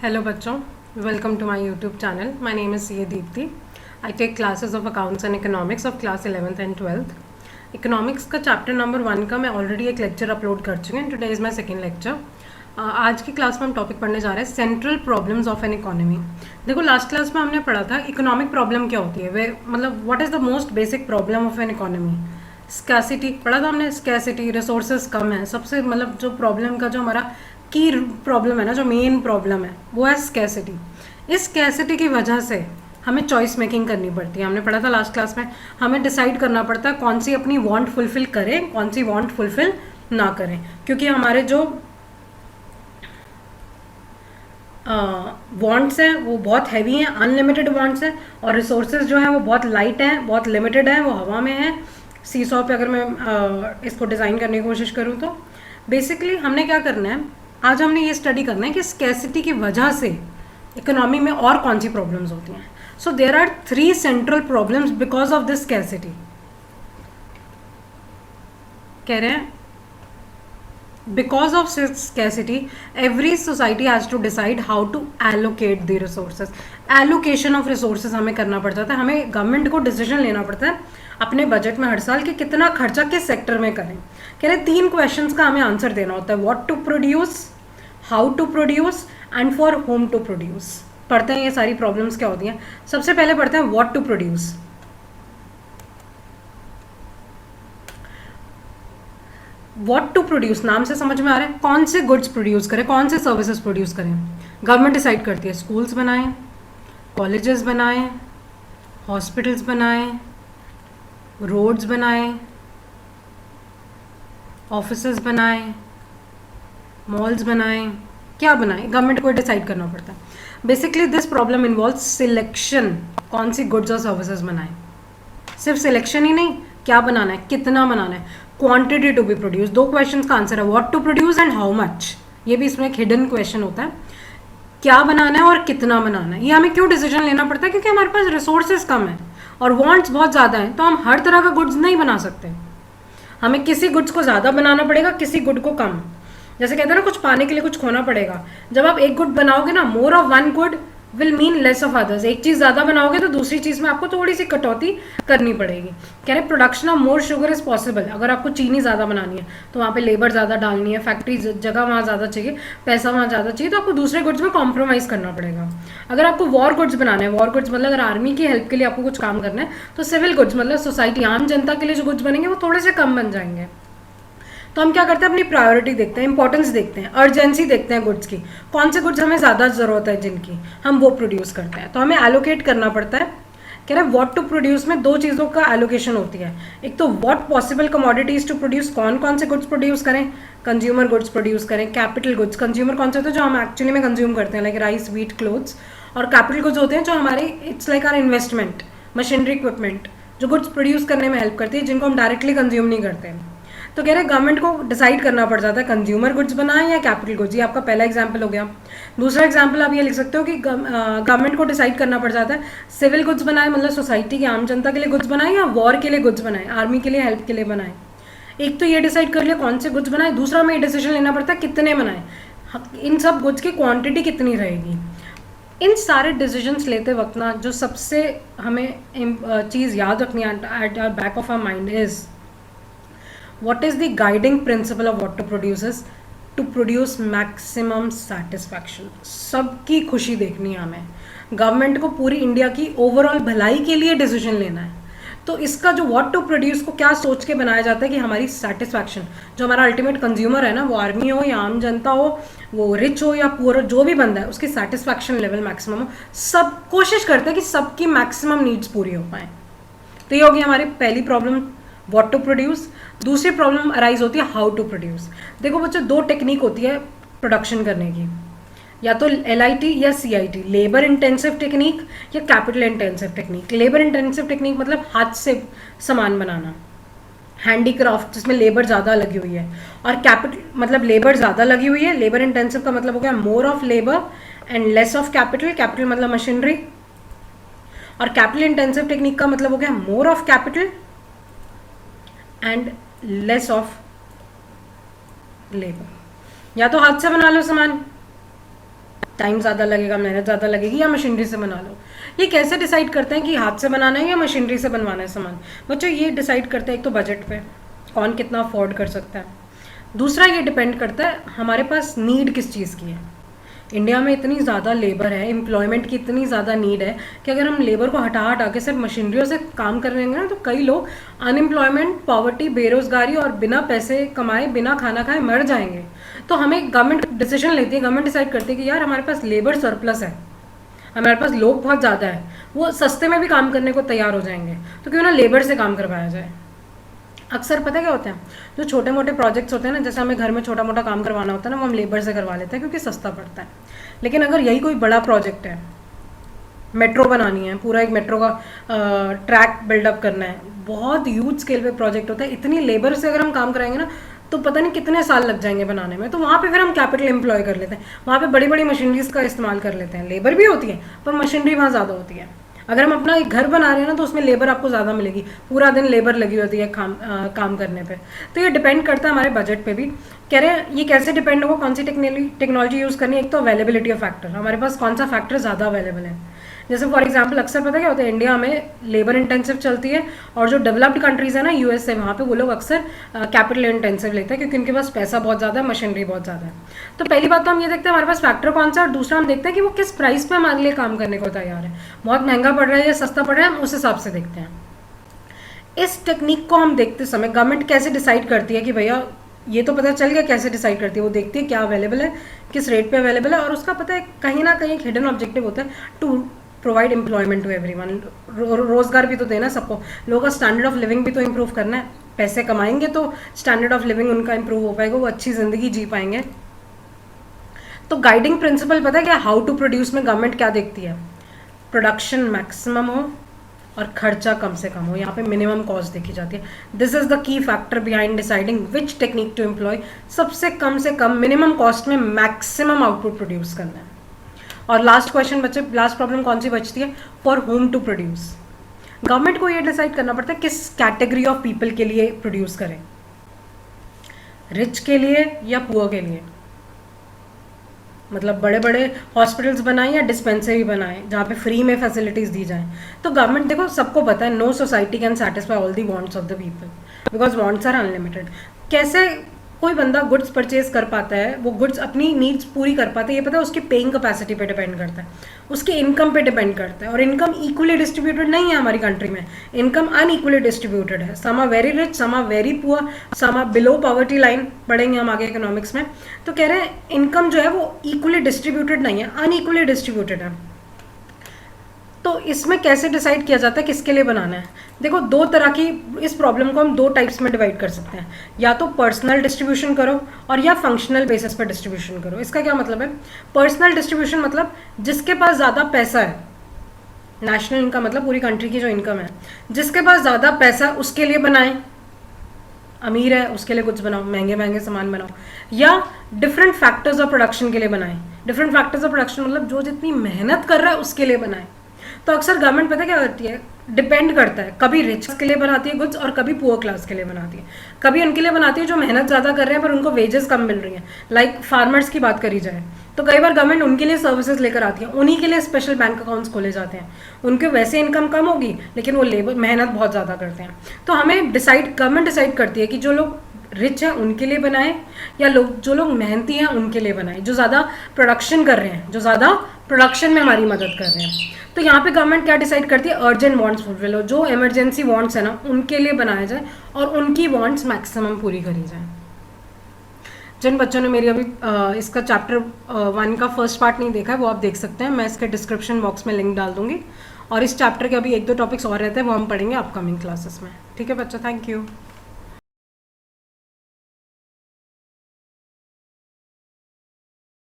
Hello बच्चों, welcome to my YouTube channel. My name is CA Deepthi. I take classes of accounts and economics of class 11th and 12th. Economics का chapter number 1 का मैं already एक lecture upload कर चुकी हूँ. Today is my second lecture. आज की class में हम टॉपिक पढ़ने जा रहे हैं central problems of an economy. देखो लास्ट क्लास में हमने पढ़ा था इकोनॉमिक प्रॉब्लम क्या होती है, वे मतलब what is the most basic problem of an economy. Scarcity पढ़ा था हमने. स्कैसिटी, रिसोर्सेज कम है. सबसे मतलब जो प्रॉब्लम का जो हमारा की प्रॉब्लम है ना, जो मेन प्रॉब्लम है वो है स्कैसिटी. इस स्कैसिटी की वजह से हमें चॉइस मेकिंग करनी पड़ती है. हमने पढ़ा था लास्ट क्लास में. हमें डिसाइड करना पड़ता है कौन सी अपनी वांट फुलफिल करें, कौन सी वांट फुलफिल ना करें, क्योंकि हमारे जो वांट्स हैं वो बहुत हैवी हैं, अनलिमिटेड वांट्स हैं, और रिसोर्सेज जो हैं वो बहुत लाइट हैं, बहुत लिमिटेड हैं, वो हवा में हैं. सी सॉ पे अगर मैं इसको डिज़ाइन करने की कोशिश करूँ तो बेसिकली हमने क्या करना है, आज हमने ये स्टडी करना है कि स्कैसिटी की वजह से इकोनॉमी में और कौन सी प्रॉब्लम्स होती हैं. So there are 3 central problems because of this scarcity. कह रहे हैं because of scarcity every society has to decide how to allocate the resources. Allocation of resources हमें करना पड़ जाता है. हमें गवर्नमेंट को डिसीजन लेना पड़ता है अपने बजट में हर साल कि कितना खर्चा किस सेक्टर में करें. कह रहे 3 क्वेश्चंस का हमें आंसर देना होता है. What to produce, how to produce and for whom to produce. पढ़ते हैं ये सारी प्रॉब्लम्स क्या होती हैं. सबसे पहले पढ़ते हैं what to produce. What to produce नाम से समझ में आ रहा है कौन से गुड्स प्रोड्यूस करें, कौन से सर्विसेज प्रोड्यूस करें. गवर्नमेंट डिसाइड करती है. स्कूल्स बनाएं, कॉलेजेस बनाएं, हॉस्पिटल्स बनाएं, रोड्स बनाएं, ऑफिसेस बनाएं, मॉल्स बनाएं, क्या बनाएं, गवर्नमेंट को डिसाइड करना पड़ता है. Basically this problem involve selection. कौन सी गुड्स और सर्विसेज बनाएं. सिर्फ सिलेक्शन ही नहीं, क्या बनाना है, कितना बनाना है, quantity to be produce. 2 questions का आंसर है what to produce and how much. ये भी इसमें एक हिडन क्वेश्चन होता है. क्या बनाना है और कितना बनाना है. ये हमें क्यों डिसीजन लेना पड़ता है, क्योंकि हमारे पास रिसोर्सेज कम है और वांट्स बहुत ज़्यादा हैं. तो हम हर तरह का गुड्स नहीं बना सकते. हमें किसी गुड्स को ज़्यादा बनाना पड़ेगा, किसी गुड को कम. जैसे कहते हैं ना, कुछ पाने के लिए कुछ खोना पड़ेगा. जब आप एक गुड बनाओगे ना, more of one good will mean less of others. एक चीज़ ज़्यादा बनाओगे तो दूसरी चीज़ में आपको थोड़ी सी कटौती करनी पड़ेगी. कह रहे production of more sugar is possible. अगर आपको चीनी ज़्यादा बनानी है तो वहाँ पे लेबर ज़्यादा डालनी है, फैक्ट्री जगह वहाँ ज़्यादा चाहिए, पैसा वहाँ ज़्यादा चाहिए, तो आपको दूसरे गुड्स में कॉम्प्रोमाइज़ करना पड़ेगा. अगर आपको वॉर गुड्स बनाना है, वॉर गुड्स मतलब अगर आर्मी की हेल्प के लिए आपको कुछ काम करना है, तो सिविल गुड्स मतलब सोसाइटी आम जनता के लिए जो गुड्स बनेंगे वो थोड़े से कम बन जाएंगे. तो हम क्या करते हैं, अपनी प्रायोरिटी देखते हैं, इंपॉर्टेंस देखते हैं, अर्जेंसी देखते हैं गुड्स की. कौन से गुड्स हमें ज़्यादा ज़रूरत है जिनकी, हम वो प्रोड्यूस करते हैं. तो हमें एलोकेट करना पड़ता है. कह रहे हैं व्हाट टू प्रोड्यूस में 2 चीज़ों का एलोकेशन होती है. एक तो what possible commodities to produce, कौन कौन से गुड्स प्रोड्यूस करें. कंज्यूमर गुड्स प्रोड्यूस करें, कैपिटल गुड्स. कंज्यूमर कौन से होते हैं जो हम एक्चुअली में कंज्यूम करते हैं, लाइक राइस, व्हीट, क्लोथ्स. और कैपिटल गुड्स होते हैं जो हमारे its like are investment, machinery, equipment, जो गुड्स प्रोड्यूस करने में हेल्प करती है, जिनको हम डायरेक्टली कंज्यूम नहीं करते हैं. तो कह रहे हैं गवर्नमेंट को डिसाइड करना पड़ जाता है कंज्यूमर गुड्स बनाएं या कैपिटल गुड्स. ये आपका पहला एग्जांपल हो गया. दूसरा एग्जांपल आप ये लिख सकते हो कि गवर्नमेंट को डिसाइड करना पड़ जाता है सिविल गुड्स बनाएं, मतलब सोसाइटी की आम जनता के लिए गुड्स बनाएं, या वॉर के लिए गुड्स बनाएं, आर्मी के लिए हेल्प के लिए बनाएं. एक तो ये डिसाइड कर लिया कौन से गुड्स बनाएं. दूसरा हमें ये डिसीजन लेना पड़ता है कितने बनाएं, इन सब गुड्स की क्वान्टिटी कितनी रहेगी. इन सारे डिसीजंस लेते वक्त ना जो सबसे हमें चीज़ याद रखनी है at back of our mind is what is the guiding principle of what to produce is to produce maximum satisfaction. सबकी खुशी देखनी है हमें. गवर्नमेंट को पूरी इंडिया की ओवरऑल भलाई के लिए डिसीजन लेना है. तो इसका जो व्हाट टू प्रोड्यूस को क्या सोच के बनाया जाता है कि हमारी सेटिस्फैक्शन, जो हमारा अल्टीमेट कंज्यूमर है ना, वो आर्मी हो या आम जनता हो, वो रिच हो या पुअर हो, जो भी बंदा है उसकी सेटिस्फैक्शन लेवल मैक्सिमम हो. सब कोशिश करते हैं कि सबकी मैक्सिमम नीड्स पूरी हो पाए. तो ये होगी हमारी पहली प्रॉब्लम, व्हाट टू प्रोड्यूस. दूसरी प्रॉब्लम अराइज होती है हाउ टू प्रोड्यूस. देखो बच्चों, 2 टेक्निक होती है प्रोडक्शन करने की, या तो LIT या CIT, लेबर इंटेंसिव टेक्निक या capital intensive technique. Labour intensive technique मतलब हाथ से सामान बनाना, हैंडीक्राफ्ट, जिसमें लेबर ज़्यादा लगी हुई है. और कैपिटल मतलब लेबर ज़्यादा लगी हुई है. लेबर इंटेंसिव का मतलब हो गया more of labour and less of capital. Capital मतलब मशीनरी. और कैपिटल इंटेंसिव टेक्निक का मतलब हो गया more of capital and less of labour. या तो हाथ से बना लो सामान, टाइम ज़्यादा लगेगा, मेहनत ज़्यादा लगेगी, या मशीनरी से बना लो। ये कैसे डिसाइड करते हैं कि हाथ से बनाना है या मशीनरी से बनवाना है सामान? बच्चों ये डिसाइड करते हैं एक तो बजट पे, कौन कितना अफोर्ड कर सकता है। दूसरा ये डिपेंड करता है हमारे पास नीड किस चीज़ की है। इंडिया में इतनी ज़्यादा लेबर है, एम्प्लॉयमेंट की इतनी ज़्यादा नीड है कि अगर हम लेबर को हटा हटा के सिर्फ मशीनरियों से काम कर लेंगे ना, तो कई लोग अनएम्प्लॉयमेंट, पॉवर्टी, बेरोजगारी और बिना पैसे कमाए, बिना खाना खाए मर जाएंगे। तो हमें गवर्नमेंट डिसीजन लेती है, गवर्नमेंट डिसाइड करती है कि यार हमारे पास लेबर सरप्लस है, हमारे पास लोग बहुत ज़्यादा है, वो सस्ते में भी काम करने को तैयार हो जाएंगे, तो क्यों ना लेबर से काम करवाया जाए। अक्सर पता क्या होता है, जो छोटे मोटे प्रोजेक्ट्स होते हैं ना, जैसे हमें घर में छोटा मोटा काम करवाना होता है ना, वो हम लेबर से करवा लेते हैं क्योंकि सस्ता पड़ता है। लेकिन अगर यही कोई बड़ा प्रोजेक्ट है, मेट्रो बनानी है, पूरा एक मेट्रो का ट्रैक बिल्डअप करना है, बहुत ह्यूज स्केल पे प्रोजेक्ट होता है, इतनी लेबर से अगर हम काम कराएंगे ना तो पता नहीं कितने साल लग जाएंगे बनाने में। तो वहाँ पे फिर हम कैपिटल एम्प्लॉय कर लेते हैं, वहाँ पे बड़ी बड़ी मशीनरीज का इस्तेमाल कर लेते हैं। लेबर भी होती है पर मशीनरी वहाँ ज़्यादा होती है। अगर हम अपना एक घर बना रहे हैं ना तो उसमें लेबर आपको ज़्यादा मिलेगी, पूरा दिन लेबर लगी होती है काम करने पे। तो ये डिपेंड करता है हमारे बजट पे भी। कह रहे हैं ये कैसे डिपेंड होगा, कौन सी टेक्नोलॉजी यूज़ करनी है। एक तो अवेलेबिलिटी ऑफ फैक्टर, हमारे पास कौन सा फैक्टर ज़्यादा अवेलेबल है। जैसे फॉर एग्जांपल अक्सर पता क्या होता है, इंडिया में लेबर इंटेंसिव चलती है, और जो डेवलप्ड कंट्रीज़ है ना, यूएसए, वहाँ पे वो लोग अक्सर कैपिटल इंटेंसिव लेते हैं क्योंकि उनके पास पैसा बहुत ज़्यादा है, मशीनरी बहुत ज़्यादा है। तो पहली बात तो हम ये देखते हैं हमारे पास फैक्टर कौन सा है, और दूसरा हम देखते हैं कि वो किस प्राइस पे हमारे लिए काम करने को तैयार है। बहुत महंगा पड़ रहा है या सस्ता पड़ रहा है, हम उस हिसाब से देखते हैं। इस टेक्निक को हम देखते समय गवर्नमेंट कैसे डिसाइड करती है कि भैया, ये तो पता चल गया कैसे डिसाइड करती है, वो देखती है क्या अवेलेबल है, किस रेट पे अवेलेबल है, और उसका पता है कहीं ना कहीं एक हिडन ऑब्जेक्टिव होता है, to provide employment to everyone. रोजगार भी तो देना सबको, लोगों का स्टैंडर्ड ऑफ लिविंग भी तो इम्प्रूव करना है। पैसे कमाएंगे तो स्टैंडर्ड ऑफ लिविंग उनका इम्प्रूव हो पाएगा, वो अच्छी ज़िंदगी जी पाएंगे। तो गाइडिंग प्रिंसिपल पता है क्या, हाउ टू प्रोड्यूस में गवर्नमेंट क्या देखती है, प्रोडक्शन मैक्सिमम हो और खर्चा कम से कम हो। यहाँ पे मिनिमम कॉस्ट देखी जाती है। This is the key factor behind deciding which technique to employ. सबसे कम से कम मिनिमम कॉस्ट में मैक्सिमम आउटपुट प्रोड्यूस करना है। और लास्ट क्वेश्चन बच्चे, लास्ट प्रॉब्लम कौन सी बचती है, for whom to produce. Government को ये डिसाइड करना पड़ता है किस कैटेगरी ऑफ पीपल के लिए प्रोड्यूस करें, रिच के लिए या पुअर के लिए। मतलब बड़े बड़े हॉस्पिटल्स बनाएं या डिस्पेंसरी बनाएं जहाँ पे फ्री में फैसिलिटीज़ दी जाएं। तो गवर्नमेंट, देखो सबको पता है no society can satisfy all the wants of the people because wants are unlimited. कैसे कोई बंदा गुड्स परचेज कर पाता है, वो गुड्स अपनी नीड्स पूरी कर पाता है, ये पता है उसकी पेइंग कैपेसिटी पे डिपेंड करता है, उसकी इनकम पे डिपेंड करता है। और इनकम इक्वली डिस्ट्रीब्यूटेड नहीं है हमारी कंट्री में, इनकम अनइक्वली डिस्ट्रीब्यूटेड है। Some are very rich, some are very poor, some are below poverty line, पढ़ेंगे हम आगे इकोनॉमिक्स में। तो कह रहे हैं इनकम जो है वो इक्वली डिस्ट्रीब्यूटेड नहीं है, अनइक्वली डिस्ट्रीब्यूटेड है। तो इसमें कैसे डिसाइड किया जाता है किसके लिए बनाना है। देखो दो तरह की, इस प्रॉब्लम को हम दो टाइप्स में डिवाइड कर सकते हैं, या तो पर्सनल डिस्ट्रीब्यूशन करो और या फंक्शनल बेसिस पर डिस्ट्रीब्यूशन करो। इसका क्या मतलब है, पर्सनल डिस्ट्रीब्यूशन मतलब जिसके पास ज़्यादा पैसा है, नेशनल इनकम मतलब पूरी कंट्री की जो इनकम है, जिसके पास ज़्यादा पैसा उसके लिए बनाएं, अमीर है उसके लिए कुछ बनाओ, महंगे महंगे सामान बनाओ, या डिफरेंट फैक्टर्स ऑफ प्रोडक्शन के लिए बनाएं। डिफरेंट फैक्टर्स ऑफ प्रोडक्शन मतलब जो जितनी मेहनत कर रहा है उसके लिए बनाएं। तो अक्सर गवर्नमेंट पता क्या करती है, डिपेंड करता है, कभी रिच के लिए बनाती है गुड्स और कभी पुअर क्लास के लिए बनाती है। कभी उनके लिए बनाती है जो मेहनत ज़्यादा कर रहे हैं पर उनको वेजेस कम मिल रही हैं, लाइक फार्मर्स की बात करी जाए तो कई बार गवर्नमेंट उनके लिए सर्विसेज लेकर आती है, उन्हीं के लिए स्पेशल बैंक अकाउंट्स खोले जाते हैं। उनके वैसे इनकम कम होगी लेकिन वो लेबर मेहनत बहुत ज़्यादा करते हैं। तो हमें गवर्नमेंट डिसाइड करती है कि जो लोग रिच है उनके लिए बनाएं या जो लोग मेहनती हैं उनके लिए बनाएं, जो ज़्यादा प्रोडक्शन कर रहे हैं, जो ज़्यादा प्रोडक्शन में हमारी मदद कर रहे हैं। तो यहाँ पे गवर्नमेंट क्या डिसाइड करती है, अर्जेंट वांट्स फुलफिल हो, जो इमरजेंसी वांट्स है ना उनके लिए बनाया जाए और उनकी वांट्स मैक्सिमम पूरी करी जाए। जिन बच्चों ने मेरी अभी इसका चैप्टर 1 का फर्स्ट पार्ट नहीं देखा है वो आप देख सकते हैं, मैं इसके डिस्क्रिप्शन बॉक्स में लिंक डाल दूंगी। और इस चैप्टर के अभी 1-2 टॉपिक्स और रहते हैं वो हम पढ़ेंगे अपकमिंग क्लासेस में। ठीक है बच्चों, थैंक यू।